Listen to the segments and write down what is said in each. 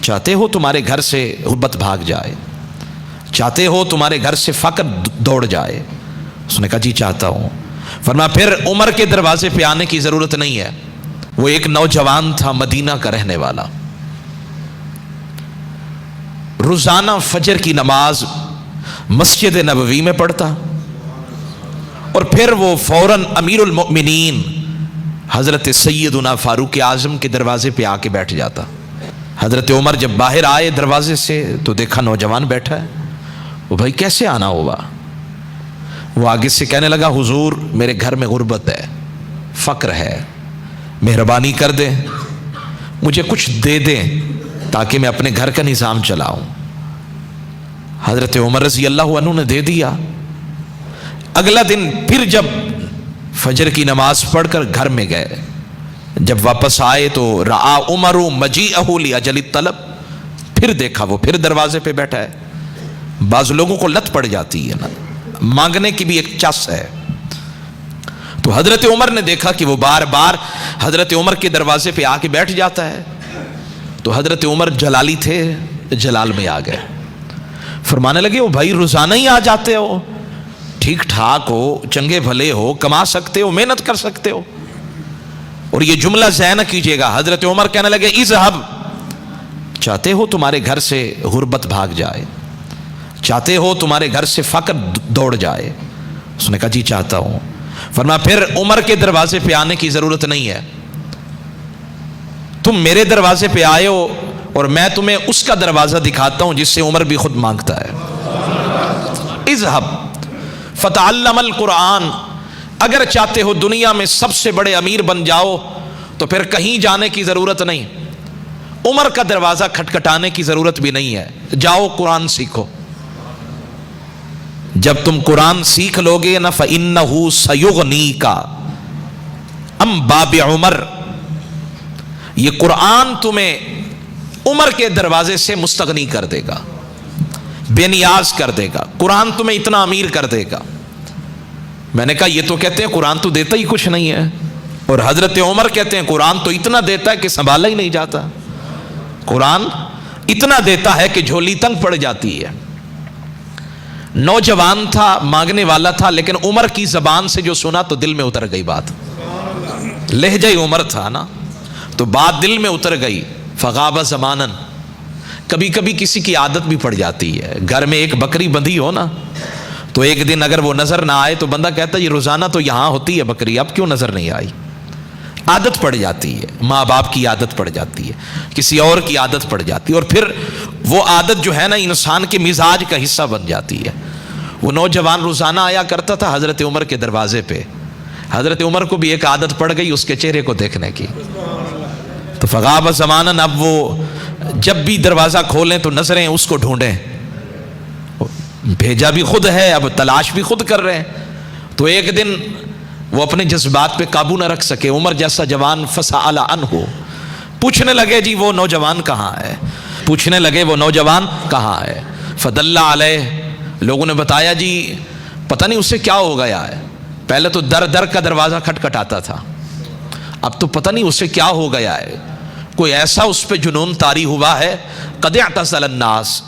چاہتے ہو تمہارے گھر سے غربت بھاگ جائے؟ چاہتے ہو تمہارے گھر سے فقر دوڑ جائے؟ اس نے کہا جی چاہتا ہوں۔ فرمایا پھر عمر کے دروازے پہ آنے کی ضرورت نہیں ہے۔ وہ ایک نوجوان تھا مدینہ کا رہنے والا، روزانہ فجر کی نماز مسجد نبوی میں پڑھتا، اور پھر وہ فوراً امیر المؤمنین حضرت سیدنا فاروق اعظم کے دروازے پہ آ کے بیٹھ جاتا۔ حضرت عمر جب باہر آئے دروازے سے تو دیکھا نوجوان بیٹھا ہے۔ وہ بھائی کیسے آنا ہوا؟ وہ آگے سے کہنے لگا حضور میرے گھر میں غربت ہے، فقر ہے، مہربانی کر دیں، مجھے کچھ دے دیں تاکہ میں اپنے گھر کا نظام چلاؤں۔ حضرت عمر رضی اللہ عنہ نے دے دیا۔ اگلا دن پھر جب فجر کی نماز پڑھ کر گھر میں گئے، جب واپس آئے تو رعا عمر مجیئہ لاجل الطلب، پھر دیکھا وہ پھر دروازے پہ بیٹھا ہے۔ بعض لوگوں کو لت پڑ جاتی ہے نا، مانگنے کی بھی ایک چس ہے۔ تو حضرت عمر نے دیکھا کہ وہ بار بار حضرت عمر کے دروازے پہ آ کے بیٹھ جاتا ہے، تو حضرت عمر جلالی تھے، جلال میں آ گئے۔ فرمانے لگے وہ بھائی روزانہ ہی آ جاتے ہو، ٹھیک ٹھاک ہو، چنگے بھلے ہو، کما سکتے ہو، محنت کر سکتے ہو، اور یہ جملہ ذہن نہ کیجیے گا۔ حضرت عمر کہنے لگے اذهب، چاہتے ہو تمہارے گھر سے غربت بھاگ جائے؟ چاہتے ہو تمہارے گھر سے فقر دوڑ جائے؟ اس نے کہا جی چاہتا ہوں۔ فرمایا پھر عمر کے دروازے پہ آنے کی ضرورت نہیں ہے، تم میرے دروازے پہ آئے ہو اور میں تمہیں اس کا دروازہ دکھاتا ہوں جس سے عمر بھی خود مانگتا ہے۔ اذهب فتعلم القرآن، اگر چاہتے ہو دنیا میں سب سے بڑے امیر بن جاؤ تو پھر کہیں جانے کی ضرورت نہیں، عمر کا دروازہ کھٹکھٹانے کی ضرورت بھی نہیں ہے، جاؤ قرآن سیکھو۔ جب تم قرآن سیکھ لوگے نا فَإِنَّهُ سَيُغْنِيكَ أَمْ بَابِ عمر، یہ قرآن تمہیں عمر کے دروازے سے مستغنی کر دے گا، بے نیاز کر دے گا، قرآن تمہیں اتنا امیر کر دے گا۔ میں نے کہا یہ تو کہتے ہیں قرآن تو دیتا ہی کچھ نہیں ہے، اور حضرت عمر کہتے ہیں قرآن تو اتنا دیتا ہے کہ سنبھالا ہی نہیں جاتا، قرآن اتنا دیتا ہے کہ جھولی تنگ پڑ جاتی ہے۔ نوجوان تھا، مانگنے والا تھا، لیکن عمر کی زبان سے جو سنا تو دل میں اتر گئی بات، لہجہ عمر تھا نا تو بات دل میں اتر گئی۔ فغاب زمانن، کبھی کبھی کسی کی عادت بھی پڑ جاتی ہے، گھر میں ایک بکری بندھی ہو نا تو ایک دن اگر وہ نظر نہ آئے تو بندہ کہتا ہے یہ روزانہ تو یہاں ہوتی ہے بکری، اب کیوں نظر نہیں آئی؟ عادت پڑ جاتی ہے، ماں باپ کی عادت پڑ جاتی ہے، کسی اور کی عادت پڑ جاتی ہے، اور پھر وہ عادت جو ہے نا انسان کے مزاج کا حصہ بن جاتی ہے۔ وہ نوجوان روزانہ آیا کرتا تھا حضرت عمر کے دروازے پہ، حضرت عمر کو بھی ایک عادت پڑ گئی اس کے چہرے کو دیکھنے کی، تو فغاب زمانن، اب وہ جب بھی دروازہ کھولیں تو نظریں اس کو ڈھونڈیں، بھیجا بھی خود ہے، اب تلاش بھی خود کر رہے ہیں۔ تو ایک دن وہ اپنے جذبات پہ قابو نہ رکھ سکے، عمر جیسا جوان فسأل عنہ، پوچھنے لگے جی وہ نوجوان کہاں ہے، پوچھنے لگے وہ نوجوان کہاں ہے۔ فدل علیہ، لوگوں نے بتایا جی پتہ نہیں اسے کیا ہو گیا ہے، پہلے تو در در کا دروازہ کھٹکھٹاتا تھا، اب تو پتہ نہیں اسے کیا ہو گیا ہے، کوئی ایسا اس پہ جنون طاری ہوا ہے، قد اعتزل الناس،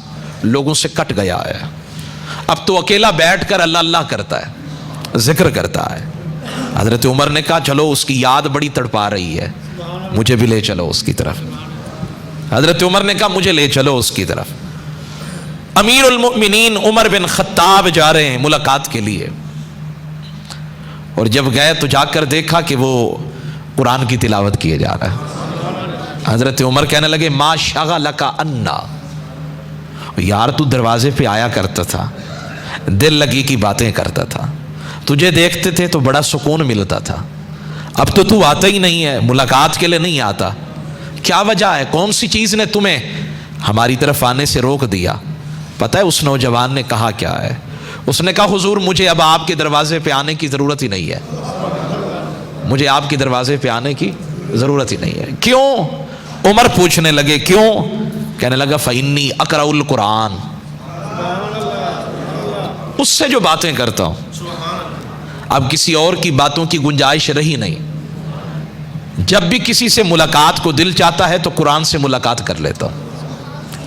لوگوں سے کٹ گیا ہے، اب تو اکیلا بیٹھ کر اللہ اللہ کرتا ہے، ذکر کرتا ہے۔ حضرت عمر نے کہا چلو اس کی یاد بڑی تڑپا رہی ہے، مجھے بھی لے چلو اس کی طرف۔ حضرت عمر نے کہا مجھے لے چلو اس کی طرف۔ امیر المؤمنین عمر بن خطاب جا رہے ہیں ملاقات کے لیے، اور جب گئے تو جا کر دیکھا کہ وہ قرآن کی تلاوت کیے جا رہا ہے۔ حضرت عمر کہنے لگے ما شغلک عنا، یار تو دروازے پہ آیا کرتا تھا، دل لگی کی باتیں کرتا تھا، تجھے دیکھتے تھے تو بڑا سکون ملتا تھا، اب تو آتا ہی نہیں ہے، ملاقات کے لیے نہیں آتا، کیا وجہ ہے؟ کون سی چیز نے تمہیں ہماری طرف آنے سے روک دیا؟ پتہ ہے اس نوجوان نے کہا کیا ہے؟ اس نے کہا حضور مجھے اب آپ کے دروازے پہ آنے کی ضرورت ہی نہیں ہے، مجھے آپ کے دروازے پہ آنے کی ضرورت ہی نہیں ہے۔ کیوں؟ عمر پوچھنے لگے کیوں؟ کہنے لگا فإنی اقرأ القرآن، اس سے جو باتیں کرتا ہوں اب کسی اور کی باتوں کی گنجائش رہی نہیں، جب بھی کسی سے ملاقات کو دل چاہتا ہے تو قرآن سے ملاقات کر لیتا ہوں۔